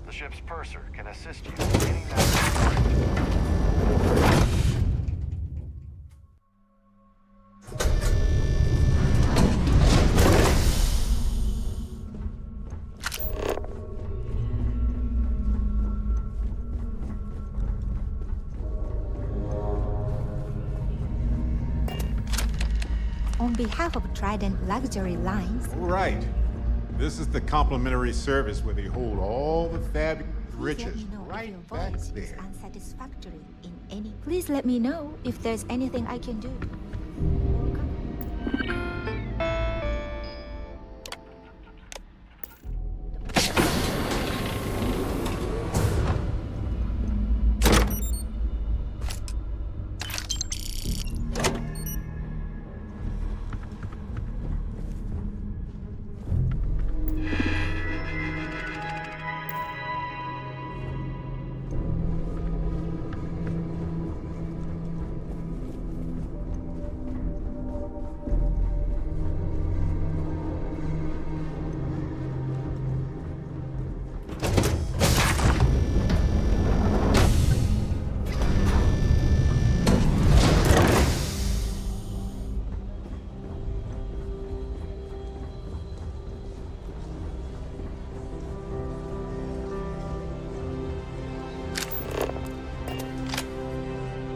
The ship's purser can assist you in getting that. On behalf of Trident Luxury Lines. All right. This is the complimentary service where they hold all the fabulous riches right back there. Unsatisfactory in any. Please let me know if there's anything I can do.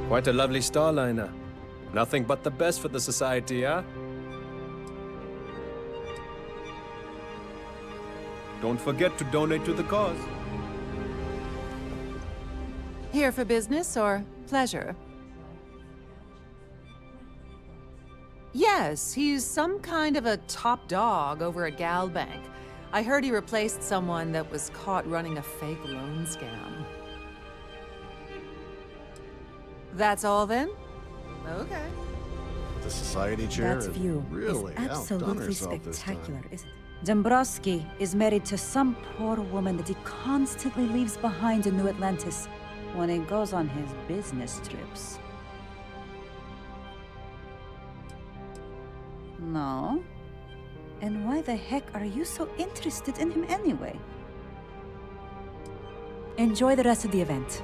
Quite a lovely starliner. Nothing but the best for the Society, huh? Don't forget to donate to the cause. Here for business or pleasure? Yes, he's some kind of a top dog over at Galbank. I heard he replaced someone that was caught running a fake loan scam. That's all then? Okay. The society chair That has view really is outdone absolutely herself this spectacular, time. isn't it? Dombrowski is married to some poor woman that he constantly leaves behind in New Atlantis when he goes on his business trips. No? And why the heck are you so interested in him anyway? Enjoy the rest of the event.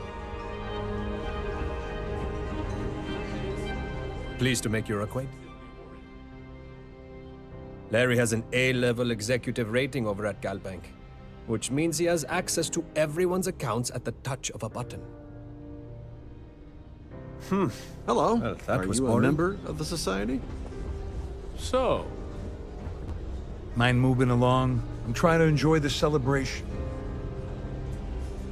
Pleased to make your acquaintance. Larry has an A-level executive rating over at Galbank, which means he has access to everyone's accounts at the touch of a button. Hello. Well, that Are was you a boring. member of the society? So, mind moving along? I'm trying to enjoy the celebration.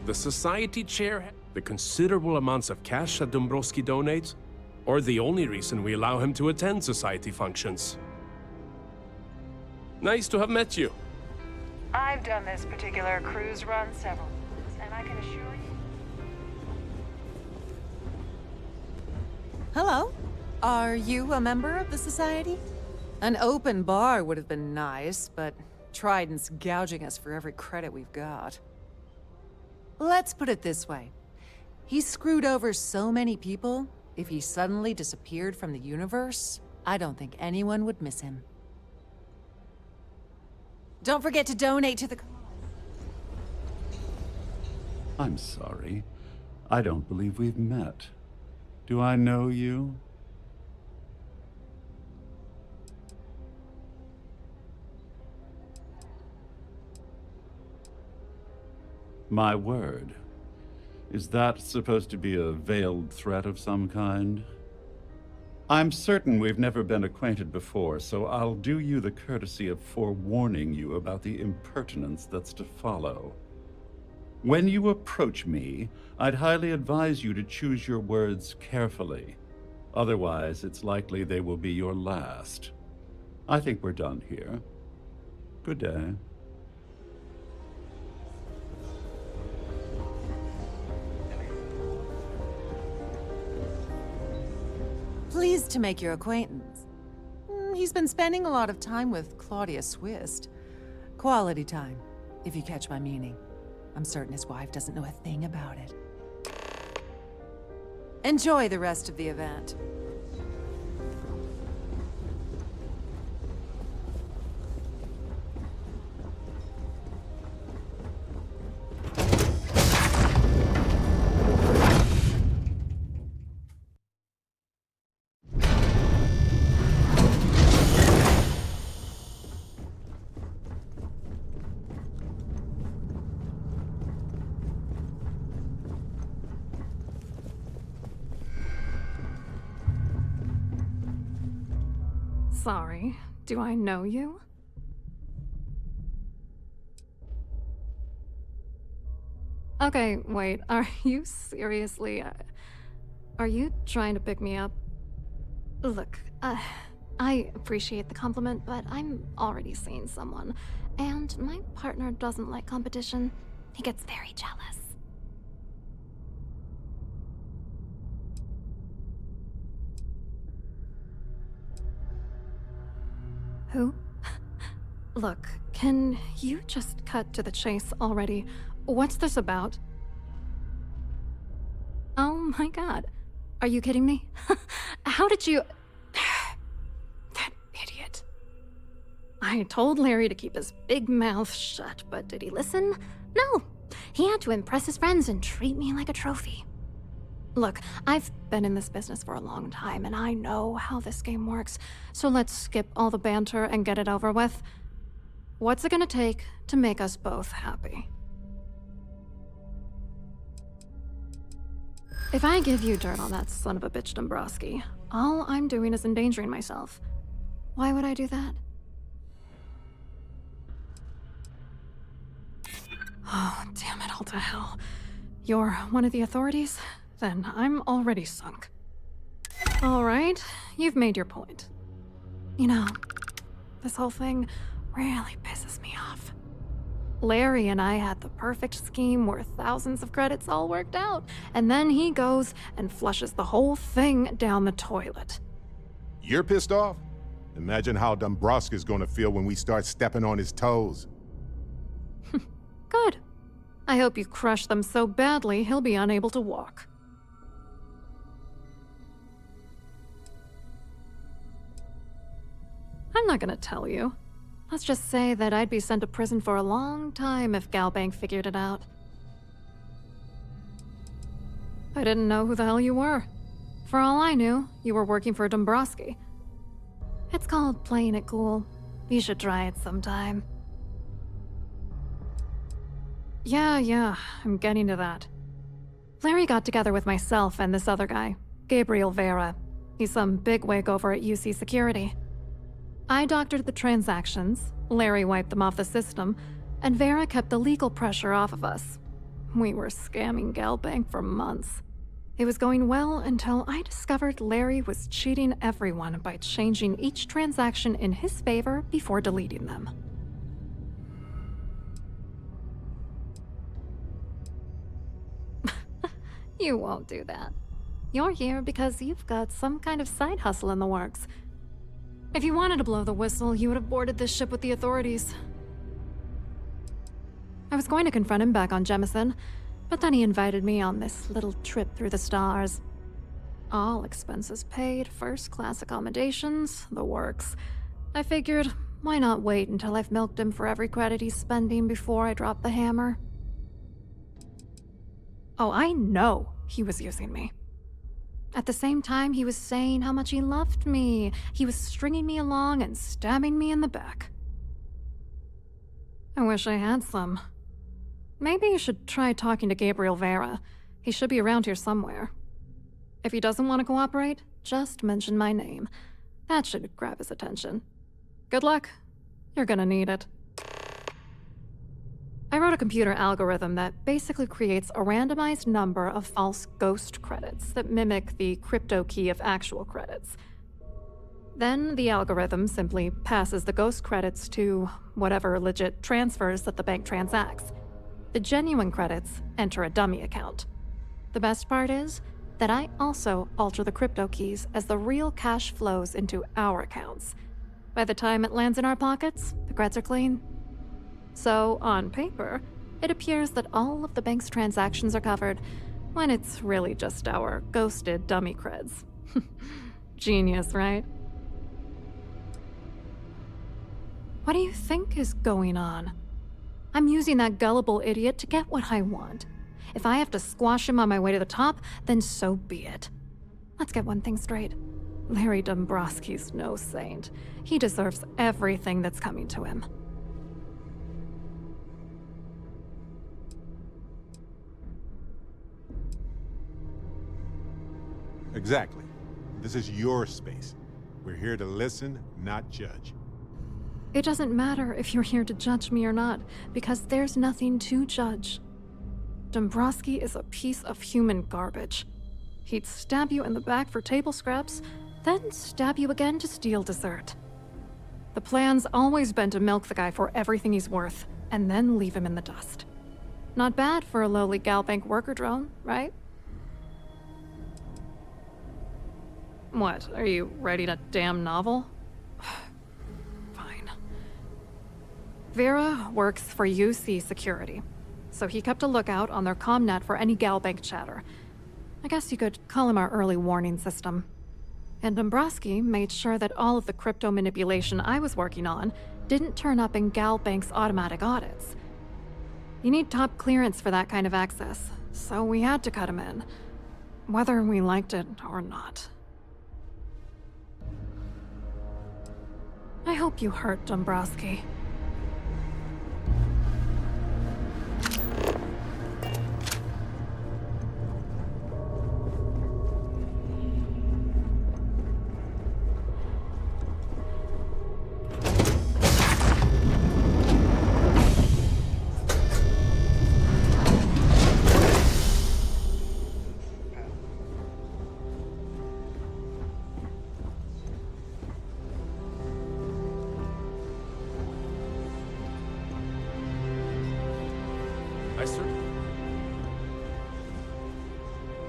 The society chair, the considerable amounts of cash that Dombrowski donates, or the only reason we allow him to attend society functions. Nice to have met you. I've done this particular cruise run several times, and I can assure you... Hello? Are you a member of the society? An open bar would have been nice, but Trident's gouging us for every credit we've got. Let's put it this way. He screwed over so many people, if he suddenly disappeared from the universe, I don't think anyone would miss him. Don't forget to donate to the... I'm sorry. I don't believe we've met. Do I know you? My word. Is that supposed to be a veiled threat of some kind? I'm certain we've never been acquainted before, so I'll do you the courtesy of forewarning you about the impertinence that's to follow. When you approach me, I'd highly advise you to choose your words carefully. Otherwise, it's likely they will be your last. I think we're done here. Good day. Pleased to make your acquaintance. He's been spending a lot of time with Claudia Swist. Quality time, if you catch my meaning. I'm certain his wife doesn't know a thing about it. Enjoy the rest of the event. Sorry, do I know you? Okay, wait, are you seriously... are you trying to pick me up? Look, I appreciate the compliment, but I'm already seeing someone, and my partner doesn't like competition. He gets very jealous. Who? Look, can you just cut to the chase already? What's this about? Oh my god. Are you kidding me? How did you... That idiot. I told Larry to keep his big mouth shut, but did he listen? No. He had to impress his friends and treat me like a trophy. Look, I've been in this business for a long time, and I know how this game works, so let's skip all the banter and get it over with. What's it gonna take to make us both happy? If I give you dirt on that son of a bitch Dombrowski, all I'm doing is endangering myself. Why would I do that? Oh, damn it all to hell. You're one of the authorities? Then I'm already sunk. All right, you've made your point. You know, this whole thing really pisses me off. Larry and I had the perfect scheme worth thousands of credits all worked out, and then he goes and flushes the whole thing down the toilet. You're pissed off? Imagine how Dombrowski's gonna feel when we start stepping on his toes. Good. I hope you crush them so badly he'll be unable to walk. I'm not gonna tell you. Let's just say that I'd be sent to prison for a long time if Galbank figured it out. I didn't know who the hell you were. For all I knew, you were working for Dombrowski. It's called playing it cool. You should try it sometime. Yeah, I'm getting to that. Larry got together with myself and this other guy, Gabriel Vera. He's some bigwig over at UC Security. I doctored the transactions, Larry wiped them off the system, and Vera kept the legal pressure off of us. We were scamming Galbank for months. It was going well until I discovered Larry was cheating everyone by changing each transaction in his favor before deleting them. You won't do that. You're here because you've got some kind of side hustle in the works. If you wanted to blow the whistle, you would have boarded this ship with the authorities. I was going to confront him back on Jemison, but then he invited me on this little trip through the stars. All expenses paid, first-class accommodations, the works. I figured, why not wait until I've milked him for every credit he's spending before I drop the hammer? Oh, I know he was using me. At the same time, he was saying how much he loved me. He was stringing me along and stabbing me in the back. I wish I had some. Maybe you should try talking to Gabriel Vera. He should be around here somewhere. If he doesn't want to cooperate, just mention my name. That should grab his attention. Good luck. You're gonna need it. I wrote a computer algorithm that basically creates a randomized number of false ghost credits that mimic the crypto key of actual credits. Then the algorithm simply passes the ghost credits to whatever legit transfers that the bank transacts. The genuine credits enter a dummy account. The best part is that I also alter the crypto keys as the real cash flows into our accounts. By the time it lands in our pockets, the creds are clean. So, on paper, it appears that all of the bank's transactions are covered, when it's really just our ghosted dummy creds. Genius, right? What do you think is going on? I'm using that gullible idiot to get what I want. If I have to squash him on my way to the top, then so be it. Let's get one thing straight. Larry Dombrowski's no saint. He deserves everything that's coming to him. Exactly. This is your space. We're here to listen, not judge. It doesn't matter if you're here to judge me or not, because there's nothing to judge. Dombrowski is a piece of human garbage. He'd stab you in the back for table scraps, then stab you again to steal dessert. The plan's always been to milk the guy for everything he's worth, and then leave him in the dust. Not bad for a lowly Galbank worker drone, right? What, are you writing a damn novel? Fine. Vera works for UC Security, so he kept a lookout on their comnet for any Galbank chatter. I guess you could call him our early warning system. And Dombrowski made sure that all of the crypto manipulation I was working on didn't turn up in Galbank's automatic audits. You need top clearance for that kind of access, so we had to cut him in, whether we liked it or not. I hope you hurt Dombrowski.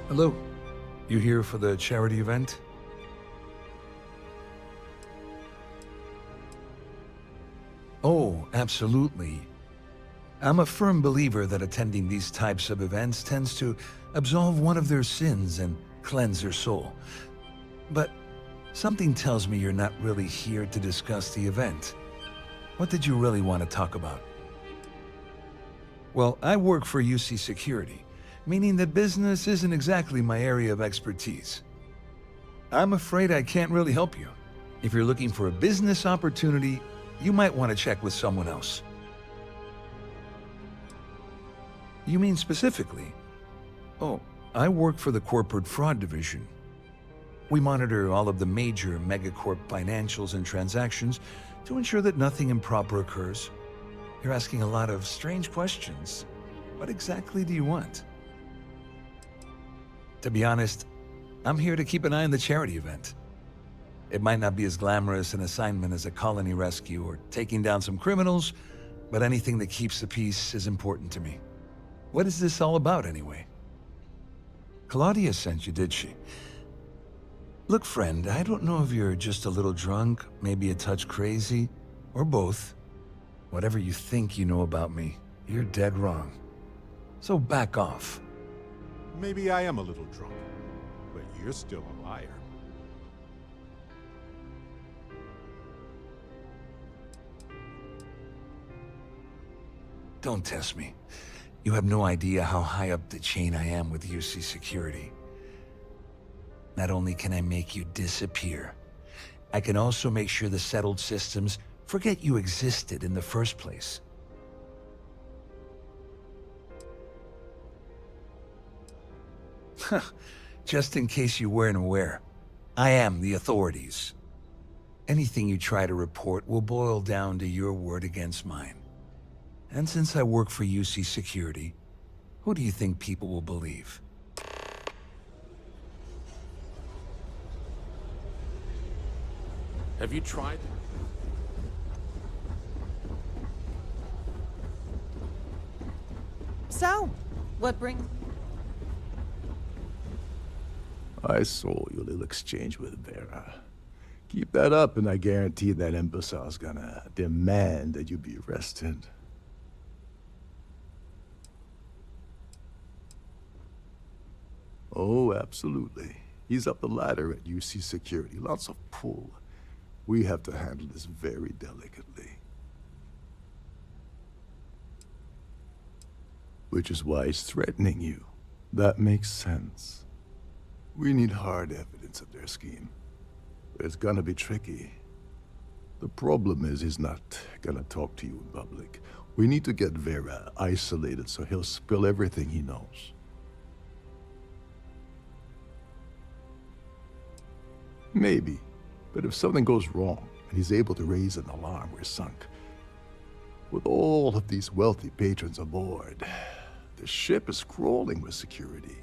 Hello. You here for the charity event? Oh, absolutely. I'm a firm believer that attending these types of events tends to absolve one of their sins and cleanse their soul. But something tells me you're not really here to discuss the event. What did you really want to talk about? Well, I work for UC Security, meaning that business isn't exactly my area of expertise. I'm afraid I can't really help you. If you're looking for a business opportunity, you might want to check with someone else. You mean specifically? Oh, I work for the Corporate Fraud Division. We monitor all of the major megacorp financials and transactions to ensure that nothing improper occurs. You're asking a lot of strange questions. What exactly do you want? To be honest, I'm here to keep an eye on the charity event. It might not be as glamorous an assignment as a colony rescue or taking down some criminals, but anything that keeps the peace is important to me. What is this all about, anyway? Claudia sent you, did she? Look, friend, I don't know if you're just a little drunk, maybe a touch crazy, or both. Whatever you think you know about me, you're dead wrong. So back off. Maybe I am a little drunk, but you're still a liar. Don't test me. You have no idea how high up the chain I am with UC Security. Not only can I make you disappear, I can also make sure the settled systems forget you existed in the first place. Just in case you weren't aware, I am the authorities. Anything you try to report will boil down to your word against mine. And since I work for UC Security, who do you think people will believe? Have you tried? So, what brings... I saw your little exchange with Vera. Keep that up and I guarantee that imbecile's gonna demand that you be arrested. Oh, absolutely. He's up the ladder at UC Security. Lots of pull. We have to handle this very delicately. Which is why he's threatening you. That makes sense. We need hard evidence of their scheme. But it's gonna be tricky. The problem is he's not gonna talk to you in public. We need to get Vera isolated so he'll spill everything he knows. Maybe But if something goes wrong and he's able to raise an alarm, we're sunk. With all of these wealthy patrons aboard, the ship is crawling with security.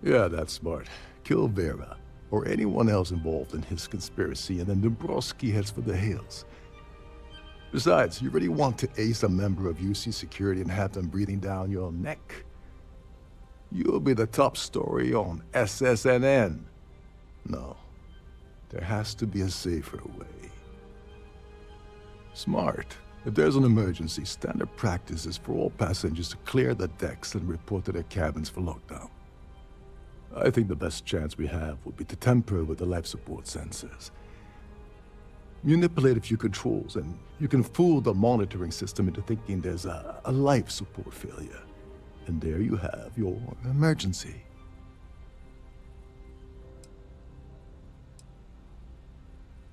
Yeah, that's smart. Kill Vera, or anyone else involved in his conspiracy, and then Dombrowski heads for the hills. Besides, you really want to ace a member of UC security and have them breathing down your neck? You'll be the top story on SSNN. No, there has to be a safer way. Smart. If there's an emergency, standard practice is for all passengers to clear the decks and report to their cabins for lockdown. I think the best chance we have would be to tamper with the life support sensors. Manipulate a few controls, and you can fool the monitoring system into thinking there's a life support failure. And there you have your emergency.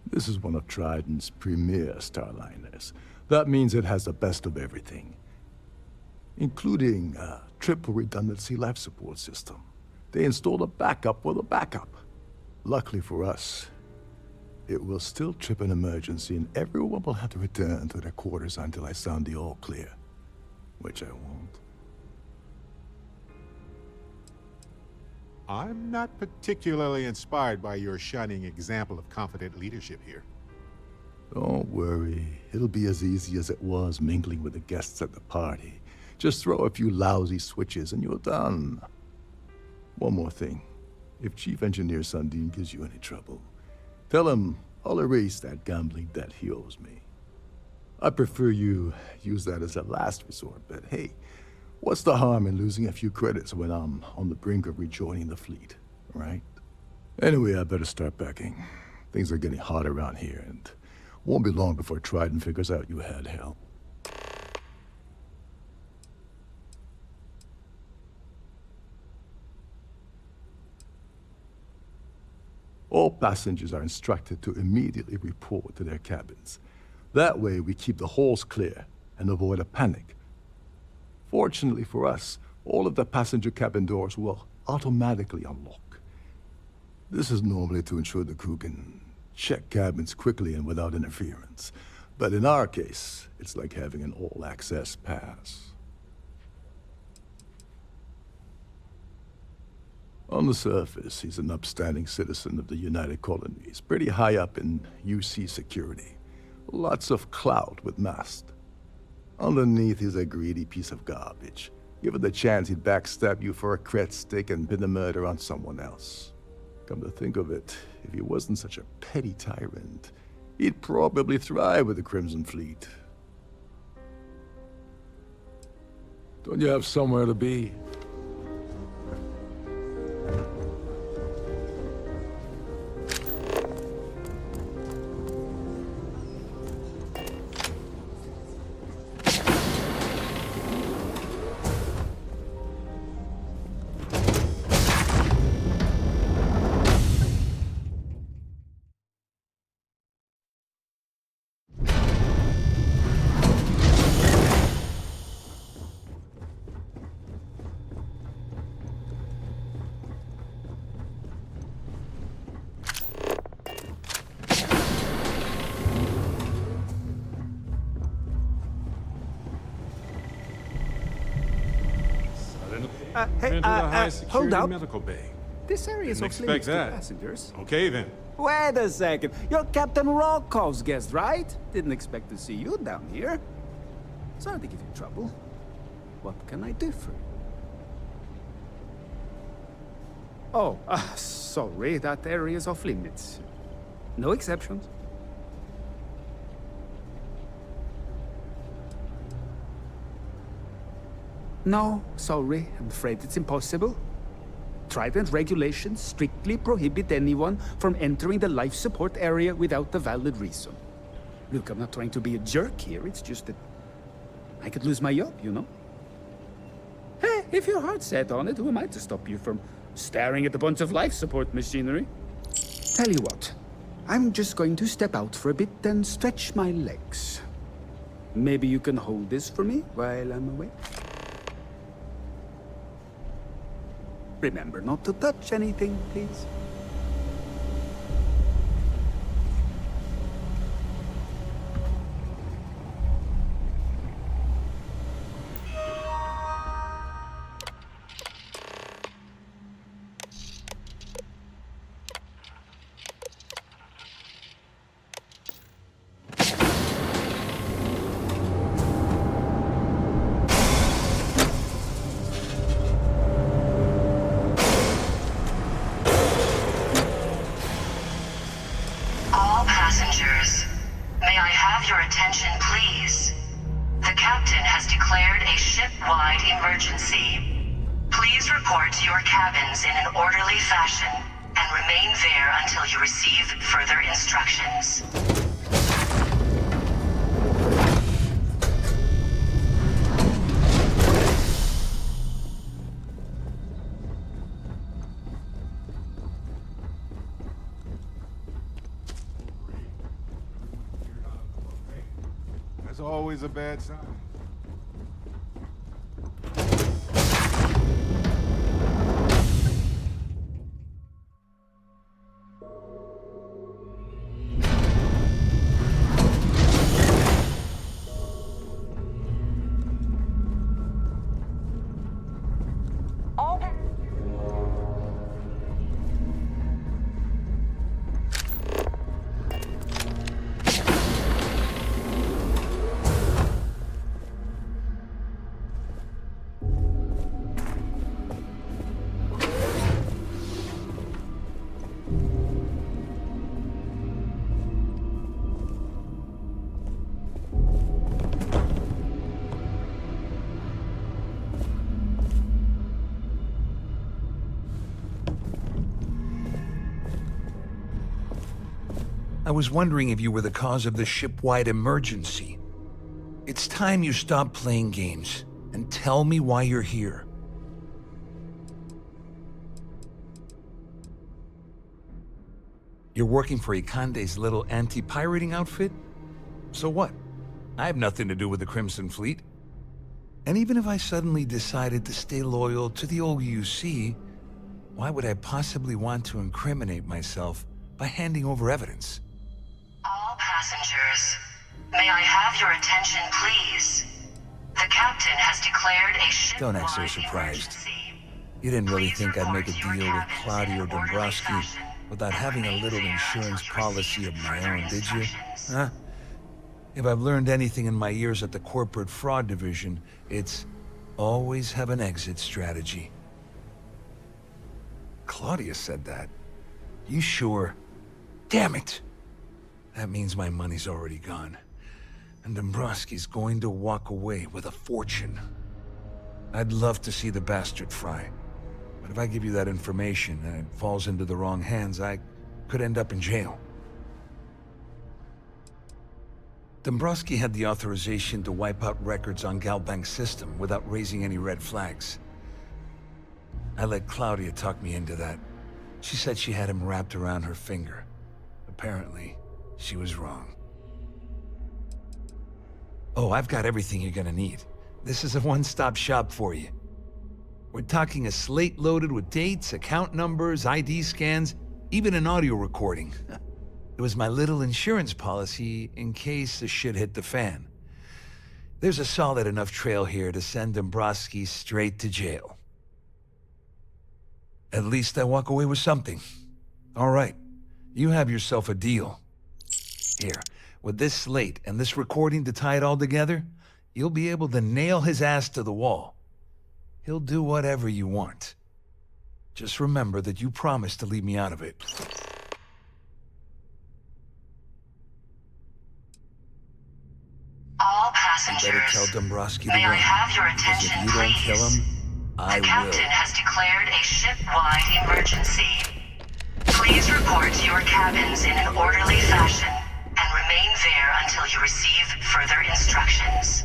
This is one of Trident's premier starliners. That means it has the best of everything, including a triple redundancy life support system. They installed a backup for the backup. Luckily for us, it will still trip an emergency and everyone will have to return to their quarters until I sound the all clear, which I won't. I'm not particularly inspired by your shining example of confident leadership here. Don't worry, it'll be as easy as it was mingling with the guests at the party. Just throw a few lousy switches and you're done. One more thing. If Chief Engineer Sundin gives you any trouble, tell him I'll erase that gambling debt he owes me. I prefer you use that as a last resort, but hey, what's the harm in losing a few credits when I'm on the brink of rejoining the fleet, right? Anyway, I better start packing. Things are getting hot around here, and won't be long before Trident figures out you had help. All passengers are instructed to immediately report to their cabins. That way we keep the halls clear and avoid a panic. Fortunately for us, all of the passenger cabin doors will automatically unlock. This is normally to ensure the crew can check cabins quickly and without interference. But in our case, it's like having an all-access pass. On the surface, he's an upstanding citizen of the United Colonies, pretty high up in UC security. Lots of clout with mast. Underneath, he's a greedy piece of garbage. Given the chance, he'd backstab you for a cret stick and pin the murder on someone else. Come to think of it, if he wasn't such a petty tyrant, he'd probably thrive with the Crimson Fleet. Don't you have somewhere to be? Hold up. Medical bay. This area is Didn't off expect limits to that. passengers. Okay then. Wait a second. You're Captain Rocco's guest, right? Didn't expect to see you down here. Sorry to give you trouble. What can I do for you? Oh, sorry. That area is off limits. No exceptions. No, sorry. I'm afraid it's impossible. Trident regulations strictly prohibit anyone from entering the life support area without a valid reason. Look, I'm not trying to be a jerk here. It's just that I could lose my job, you know? Hey, if you're hard set on it, who am I to stop you from staring at a bunch of life support machinery? Tell you what, I'm just going to step out for a bit and stretch my legs. Maybe you can hold this for me while I'm away? Remember not to touch anything, please. captain has declared a ship-wide emergency. Please report to your cabins in an orderly fashion and remain there until you receive further instructions. That's always a bad sign. I was wondering if you were the cause of the ship-wide emergency. It's time you stop playing games and tell me why you're here. You're working for Ikande's little anti-pirating outfit? So what? I have nothing to do with the Crimson Fleet. And even if I suddenly decided to stay loyal to the old UC, why would I possibly want to incriminate myself by handing over evidence? All passengers, may I have your attention, please? The captain has declared a ship-wide Don't act so surprised. emergency. You didn't really Please think I'd make a report to deal your with cabins Claudia in or an orderly Dombrowski fashion without and having a remain little there insurance until you policy receive of my further own, did you? instructions. Huh? If I've learned anything in my years at the corporate fraud division, it's always have an exit strategy. Claudia said that. You sure? Damn it! That means my money's already gone. And Dombrowski's going to walk away with a fortune. I'd love to see the bastard fry. But if I give you that information and it falls into the wrong hands, I could end up in jail. Dombrowski had the authorization to wipe out records on Galbank's system without raising any red flags. I let Claudia talk me into that. She said she had him wrapped around her finger. Apparently, she was wrong. Oh, I've got everything you're gonna need. This is a one-stop shop for you. We're talking a slate loaded with dates, account numbers, ID scans, even an audio recording. It was my little insurance policy in case the shit hit the fan. There's a solid enough trail here to send Dombrowski straight to jail. At least I walk away with something. All right, you have yourself a deal. Here, with this slate and this recording to tie it all together, you'll be able to nail his ass to the wall. He'll do whatever you want. Just remember that you promised to leave me out of it. All You passengers, better tell Dombrowski to may I run. have your Because if attention, you don't please? kill him, I The captain will. has declared a ship-wide emergency. Please report to your cabins in an orderly fashion and remain there until you receive further instructions.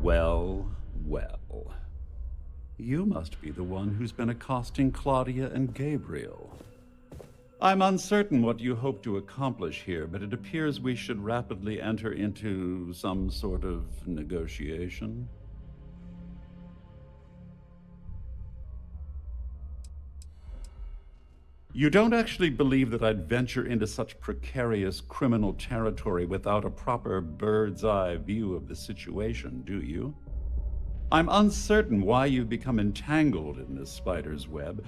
Well, well. You must be the one who's been accosting Claudia and Gabriel. I'm uncertain what you hope to accomplish here, but it appears we should rapidly enter into some sort of negotiation. You don't actually believe that I'd venture into such precarious criminal territory without a proper bird's-eye view of the situation, do you? I'm uncertain why you've become entangled in this spider's web,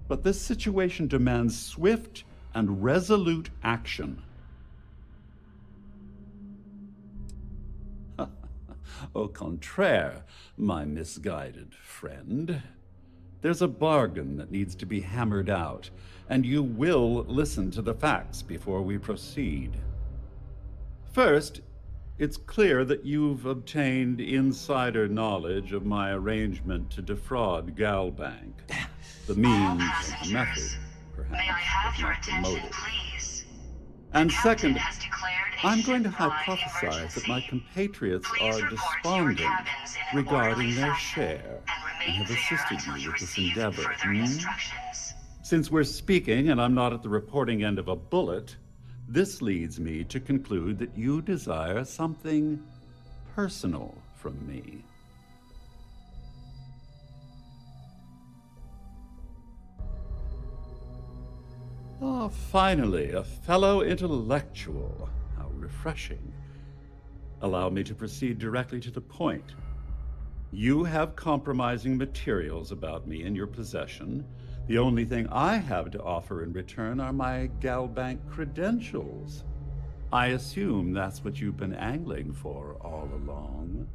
but this situation demands swift and resolute action. Au contraire, my misguided friend. There's a bargain that needs to be hammered out, and you will listen to the facts before we proceed. First, it's clear that you've obtained insider knowledge of my arrangement to defraud Galbank. The means and the method, perhaps, May I have but your not the attention, motive. please? And second, Has declared a I'm going to ship-wide hypothesize that my emergency. compatriots Please are report to your despondent cabins in an regarding orderly their fashion share and have there assisted until you you with this receive endeavor. further instructions. Since we're speaking and I'm not at the reporting end of a bullet, this leads me to conclude that you desire something personal from me. Oh, finally, a fellow intellectual. How refreshing. Allow me to proceed directly to the point. You have compromising materials about me in your possession. The only thing I have to offer in return are my Galbank credentials. I assume that's what you've been angling for all along.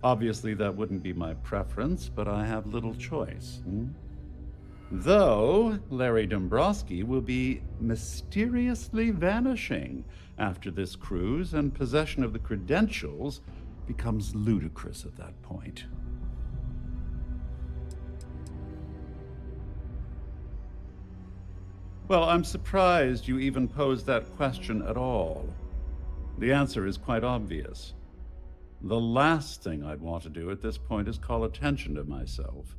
Obviously, that wouldn't be my preference, but I have little choice. Though Larry Dombrowski will be mysteriously vanishing after this cruise, and possession of the credentials becomes ludicrous at that point. Well, I'm surprised you even posed that question at all. The answer is quite obvious. The last thing I'd want to do at this point is call attention to myself.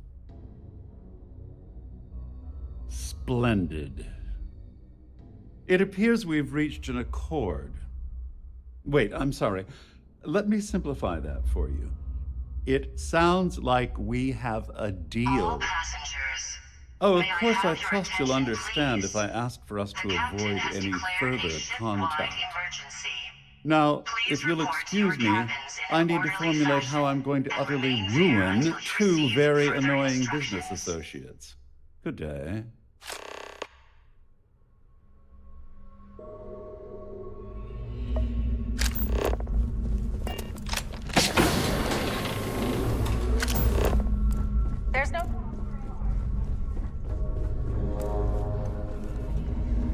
Splendid. It appears we've reached an accord. Wait, I'm sorry. Let me simplify that for you. It sounds like we have a deal. All passengers. Oh, of May I course, have I your trust you'll attention, understand please? if I ask for us to The captain avoid has any declared further a ship-wide contact. emergency. Now, Please if you'll report to your excuse me, cabins in I an need to orderly formulate how fashion I'm going to and utterly remain there ruin until you two receive very further annoying instructions. business associates. Good day. There's no...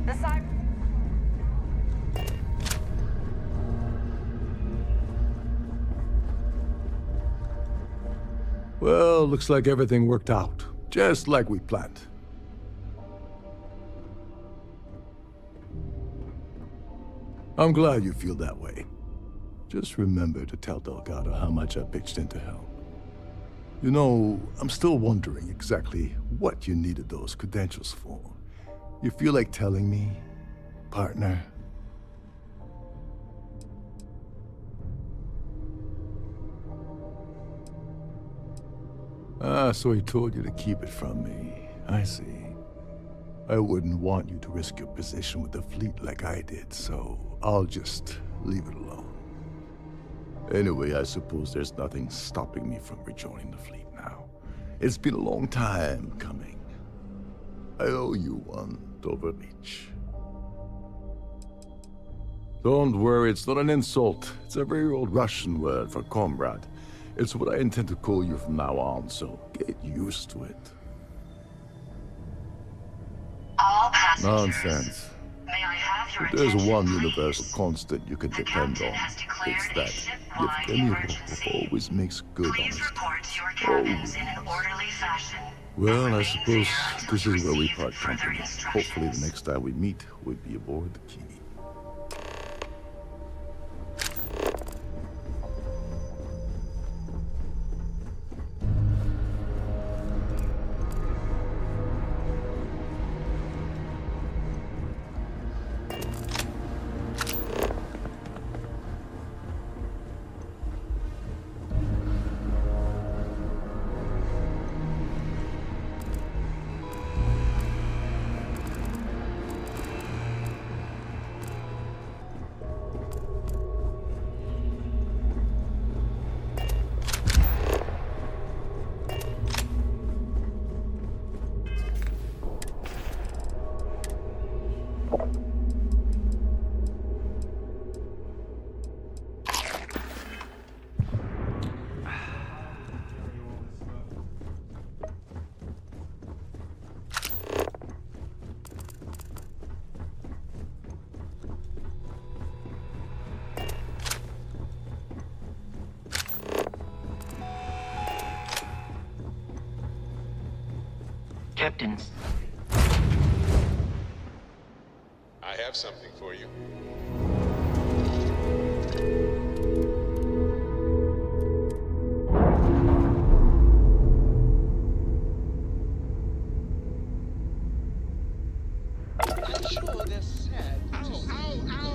The siren... Well, looks like everything worked out, just like we planned. I'm glad you feel that way. Just remember to tell Delgado how much I pitched in to help. You know, I'm still wondering exactly what you needed those credentials for. You feel like telling me, partner? Ah, so he told you to keep it from me. I see. I wouldn't want you to risk your position with the fleet like I did, so I'll just leave it alone. Anyway, I suppose there's nothing stopping me from rejoining the fleet now. It's been a long time coming. I owe you one, Doverich. Don't worry, it's not an insult. It's a very old Russian word for comrade. It's what I intend to call you from now on, so get used to it. All passengers. Nonsense. May I have your If there's attention, one please? universal constant you can depend captain on, has declared it's a that ship-wide Yevgeny emergency. always makes good on Please his report to your Always. cabins in an orderly fashion. Well, I Remain suppose there until this you is where we receive part further company. instructions. Hopefully the next time we meet, we'll be aboard the Key. Captains. I have something for you. I'm sure they're sad to see you go.